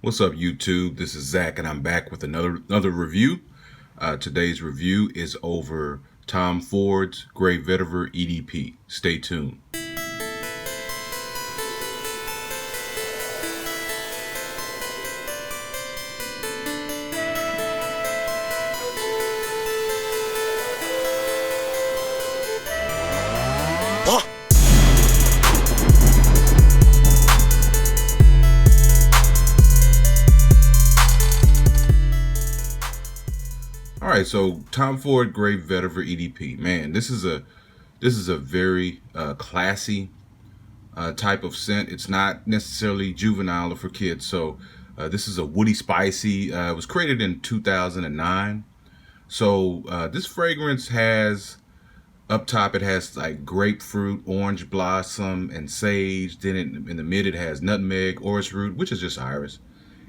What's up, YouTube? This is Zach, and I'm back with another review. Today's review is over Tom Ford's Gray Vetiver EDP. Stay tuned. All right, so Tom Ford Gray Vetiver EDP. Man, this is a very classy type of scent. It's not necessarily juvenile or for kids. So this is a woody spicy. It was created in 2009. So this fragrance has up top, it has like grapefruit, orange blossom, and sage. Then in the mid, it has nutmeg, orris root, which is just iris,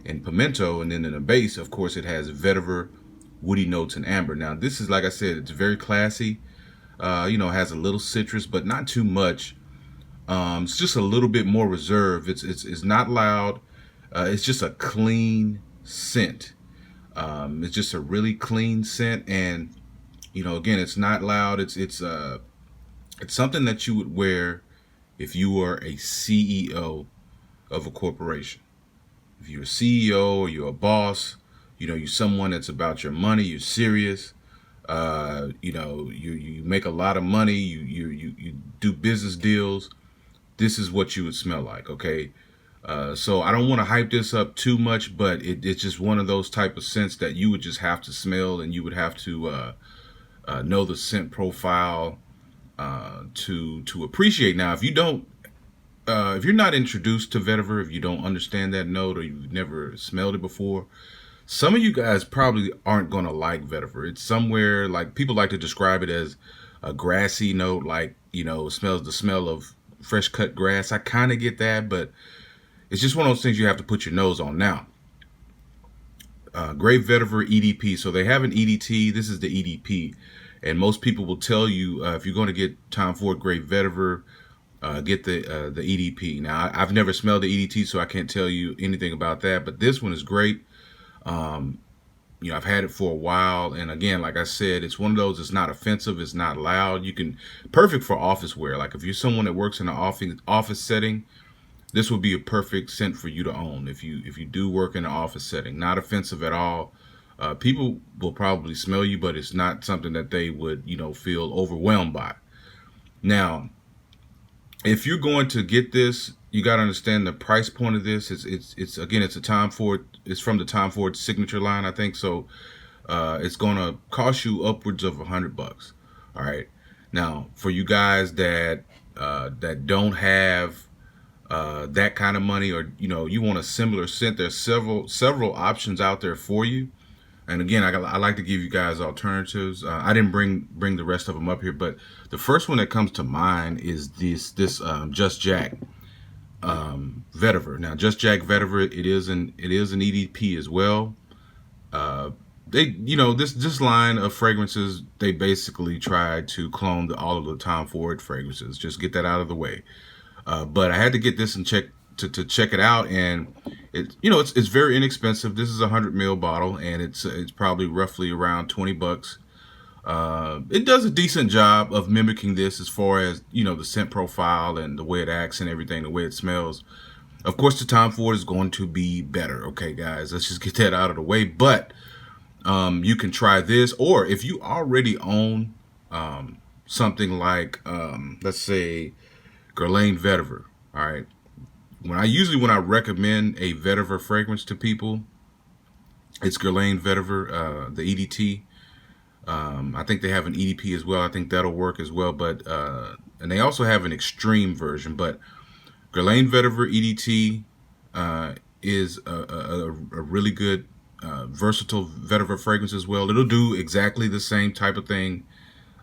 and pimento. And then in the base, of course, it has vetiver, woody notes, and amber. Now, this is, like I said, it's very classy. Has a little citrus, but not too much. It's just a little bit more reserved. It's not loud. It's just a clean scent. It's just a really clean scent, and again, it's not loud. It's something that you would wear if you were a CEO of a corporation. If you're a CEO or you're a boss, you're someone that's about your money. You're serious. You make a lot of money. You do business deals. This is what you would smell like. Okay. So I don't want to hype this up too much, but it's just one of those type of scents that you would just have to smell, and you would have to know the scent profile to appreciate. Now, if you don't, if you're not introduced to vetiver, if you don't understand that note, or you've never smelled it before, some of you guys probably aren't going to like vetiver. It's somewhere, like, people like to describe it as a grassy note, like, smells the smell of fresh cut grass. I kind of get that, but it's just one of those things you have to put your nose on. Now, Gray Vetiver EDP. So they have an EDT. This is the EDP. And most people will tell you, if you're going to get Tom Ford Gray Vetiver, get the EDP. Now, I've never smelled the EDT, so I can't tell you anything about that. But this one is great. I've had it for a while. And again, like I said, it's one of those, it's not offensive. It's not loud. Perfect for office wear. Like if you're someone that works in an office setting, this would be a perfect scent for you to own. If you do work in an office setting, not offensive at all. People will probably smell you, but it's not something that they would, feel overwhelmed by. Now, if you're going to get this, you got to understand the price point of this. It's a Tom Ford. It's from the Tom Ford signature line, I think. So it's going to cost you upwards of $100. All right. Now, for you guys that don't have that kind of money, or you want a similar scent, there's several options out there for you. And again, I like to give you guys alternatives. I didn't bring the rest of them up here, but the first one that comes to mind is this Just Jack Vetiver. Now, Just Jack Vetiver, it is an EDP as well. This line of fragrances, they basically tried to clone all of the Tom Ford fragrances. Just get that out of the way. But I had to get this and check it out, and it's very inexpensive. This is a 100 ml bottle, and it's probably roughly around $20. It does a decent job of mimicking this as far as the scent profile and the way it acts and everything, the way it smells. Of course, the Tom Ford is going to be better. Okay, guys, let's just get that out of the way. But you can try this, or if you already own something like let's say Guerlain Vetiver. All right. When I recommend a vetiver fragrance to people, it's Guerlain Vetiver, the EDT. I think they have an EDP as well. I think that'll work as well. But and they also have an extreme version. But Guerlain Vetiver EDT is a really good versatile vetiver fragrance as well. It'll do exactly the same type of thing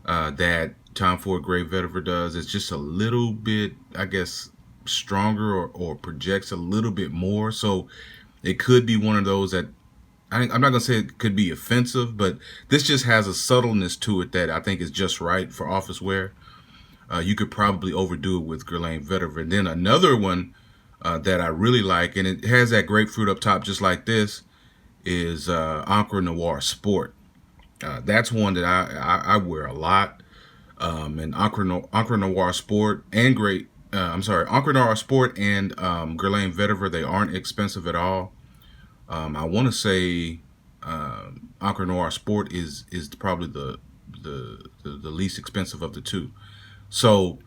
that Tom Ford Gray Vetiver does. It's just a little bit, I guess, stronger or projects a little bit more. So it could be one of those that I'm not gonna say it could be offensive, but this just has a subtleness to it that I think is just right for office wear. You could probably overdo it with Guerlain Vetiver. And then another one that I really like, and it has that grapefruit up top just like this, is Encore Noir Sport. That's one that I wear a lot. And Encore Noir Sport and Encore Noir Sport and Guerlain Vetiver, they aren't expensive at all. I want to say Encore Noir Sport is probably the least expensive of the two. So,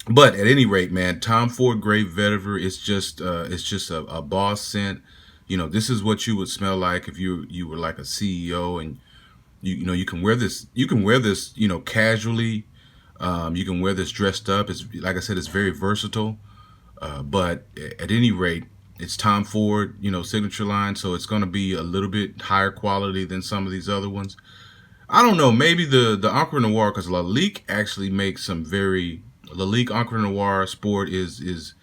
but at any rate, man, Tom Ford Gray Vetiver is just a boss scent. You know, this is what you would smell like if you were like a CEO, and you know, you can wear this, you know, casually. You can wear this dressed up. It's, like I said, it's very versatile. But at any rate, it's Tom Ford, you know, signature line, so it's going to be a little bit higher quality than some of these other ones. I don't know, maybe the Encore Noir, because Lalique actually makes some very Lalique Encore Noir Sport is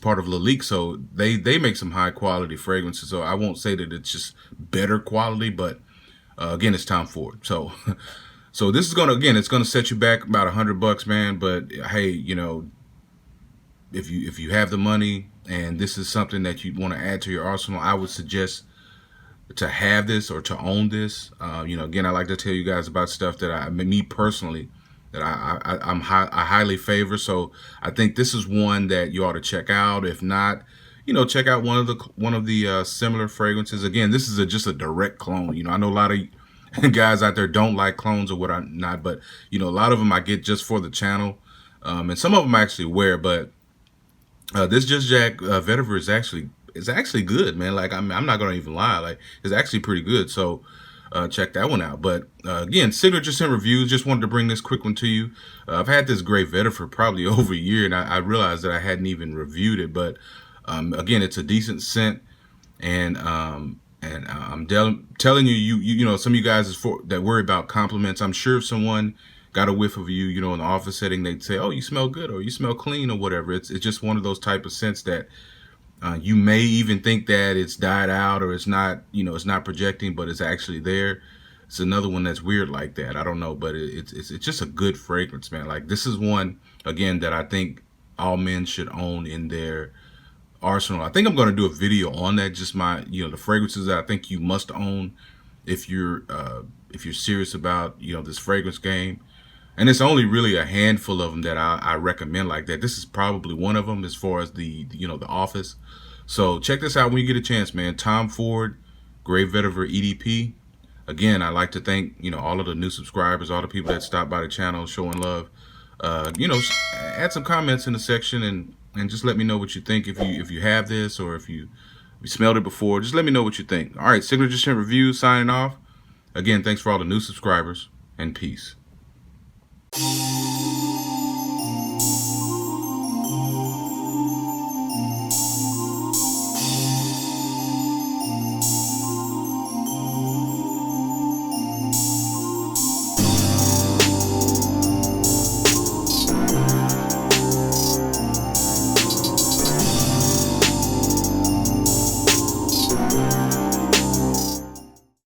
part of Lalique, so they make some high quality fragrances. So I won't say that it's just better quality, but again, it's Tom Ford. So so this is it's gonna set you back about $100, man. But hey, you know, if you have the money and this is something that you want to add to your arsenal, I would suggest to have this or to own this. You know, again, I like to tell you guys about stuff that me personally, that I highly favor. So I think this is one that you ought to check out. If not, you know, check out one of the similar fragrances. Again, this is just a direct clone. You know, I know a lot of guys out there don't like clones or what not, but you know, a lot of them I get just for the channel, and some of them I actually wear. But this Just Jack Vetiver is actually good, man. Like I'm not gonna even lie, like it's actually pretty good. So check that one out. But again, signature scent reviews. Just wanted to bring this quick one to you. I've had this Gray Vetiver for probably over a year, and I realized that I hadn't even reviewed it. But again, it's a decent scent, and I'm telling you, you know, some of you guys that worry about compliments. I'm sure if someone got a whiff of you, you know, in the office setting, they'd say, "Oh, you smell good," or "You smell clean," or whatever. It's just one of those type of scents that you may even think that it's died out or it's not, you know, it's not projecting, but it's actually there. It's another one that's weird like that. I don't know, but it's just a good fragrance, man. Like this is one again that I think all men should own in their arsenal. I think I'm going to do a video on that. Just my, you know, the fragrances that I think you must own if you're serious about, you know, this fragrance game. And it's only really a handful of them that I recommend like that. This is probably one of them as far as the, you know, the office. So check this out when you get a chance, man. Tom Ford Gray Vetiver EDP. Again, I like to thank, you know, all of the new subscribers, all the people that stop by the channel showing love. You know, add some comments in the section and just let me know what you think. If you have this or if you smelled it before, just let me know what you think. All right, Signature Scent Review signing off. Again, thanks for all the new subscribers and peace.